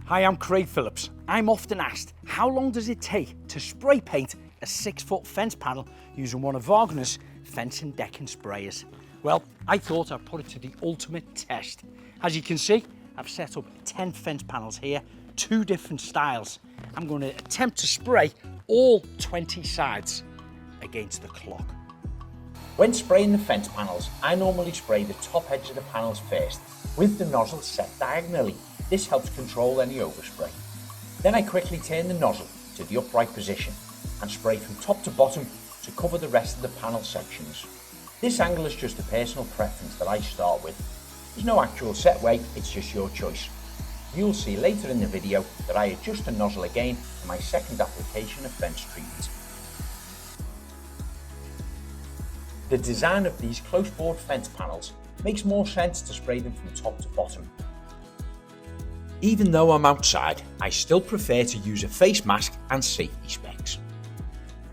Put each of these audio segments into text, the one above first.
Hi, I'm Craig Phillips. I'm often asked, how long does it take to spray paint a 6-foot fence panel using one of Wagner's fence and decking sprayers? Well, I thought I'd put it to the ultimate test. As you can see, I've set up 10 fence panels here, 2 different styles. I'm going to attempt to spray all 20 sides against the clock. When spraying the fence panels, I normally spray the top edge of the panels first, with the nozzle set diagonally. This helps control any overspray. Then I quickly turn the nozzle to the upright position and spray from top to bottom to cover the rest of the panel sections. This angle is just a personal preference that I start with. There's no actual set way, it's just your choice. You'll see later in the video that I adjust the nozzle again for my second application of fence treatment. The design of these close bored fence panels makes more sense to spray them from top to bottom. Even though I'm outside, I still prefer to use a face mask and safety specs.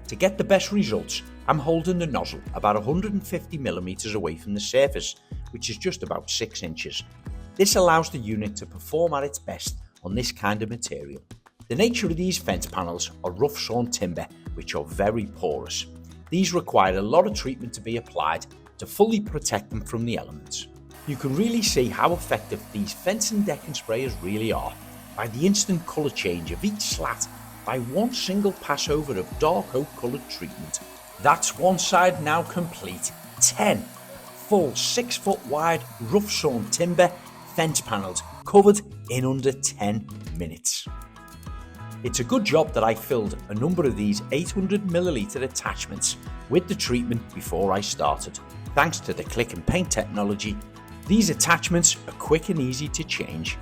To get the best results, I'm holding the nozzle about 150mm away from the surface, which is just about 6 inches. This allows the unit to perform at its best on this kind of material. The nature of these fence panels are rough sawn timber, which are very porous. These require a lot of treatment to be applied to fully protect them from the elements. You can really see how effective these fence and decking sprayers really are by the instant colour change of each slat by one single pass over of dark oak coloured treatment. That's one side now complete. 10 full 6-foot wide rough sawn timber fence panels covered in under 10 minutes. It's a good job that I filled a number of these 800ml attachments with the treatment before I started. Thanks to the click and paint technology, these attachments are quick and easy to change.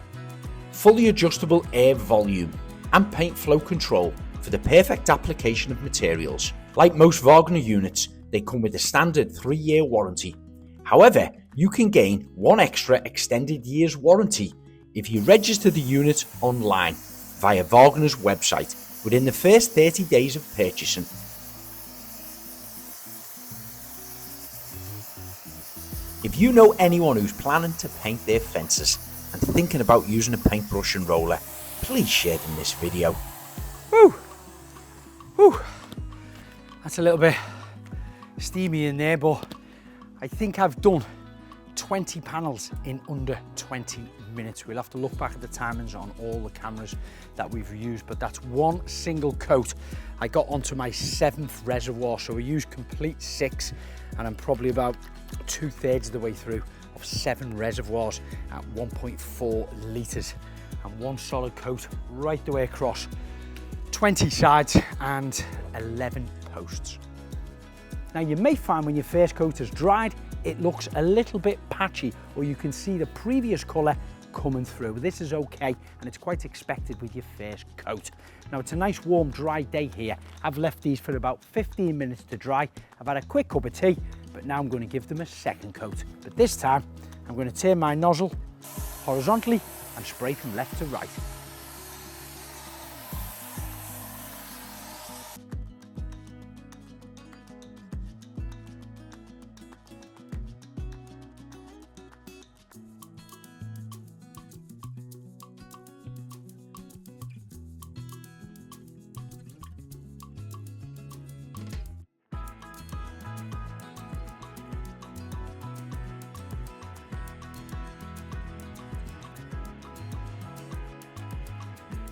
Fully adjustable air volume and paint flow control for the perfect application of materials. Like most Wagner units, they come with a standard 3-year warranty. However, you can gain 1 extra extended year's warranty if you register the unit online via Wagner's website within the first 30 days of purchasing. If you know anyone who's planning to paint their fences and thinking about using a paintbrush and roller, please share them this video. Woo! Woo! That's a little bit steamy in there, but I think I've done 20 panels in under 20 minutes. We'll have to look back at the timings on all the cameras that we've used, but that's one single coat. I got onto my 7th reservoir, so we used complete 6, and I'm probably about 2/3 of the way through of 7 reservoirs at 1.4 litres, and one solid coat right the way across, 20 sides and 11 posts. Now you may find when your first coat has dried, it looks a little bit patchy, or you can see the previous colour coming through. This is okay, and it's quite expected with your first coat. Now it's a nice warm dry day here. I've left these for about 15 minutes to dry. I've had a quick cup of tea, but now I'm going to give them a second coat. But this time I'm going to turn my nozzle horizontally and spray from left to right.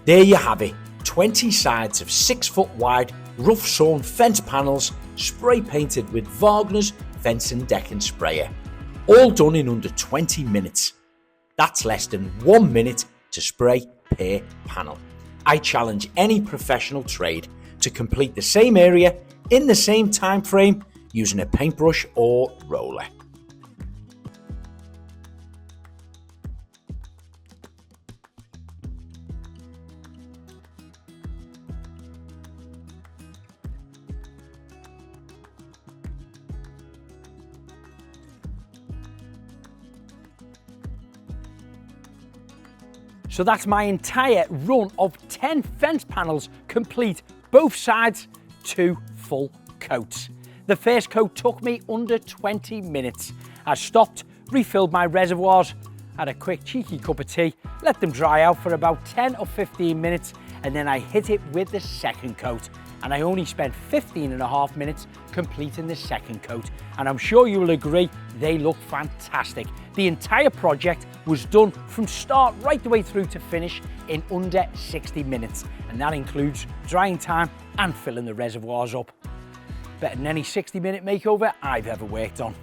There you have it, 20 sides of 6-foot wide rough sawn fence panels spray painted with Wagner's Fence and Decking Sprayer. All done in under 20 minutes. That's less than 1 minute to spray per panel. I challenge any professional trade to complete the same area in the same time frame using a paintbrush or roller. So that's my entire run of 10 fence panels complete, both sides, 2 full coats. The first coat took me under 20 minutes. I stopped, refilled my reservoirs, had a quick cheeky cup of tea, let them dry out for about 10 or 15 minutes, and then I hit it with the second coat. And I only spent 15.5 minutes completing the second coat. And I'm sure you will agree, they look fantastic. The entire project was done from start right the way through to finish in under 60 minutes. And that includes drying time and filling the reservoirs up. Better than any 60-minute makeover I've ever worked on.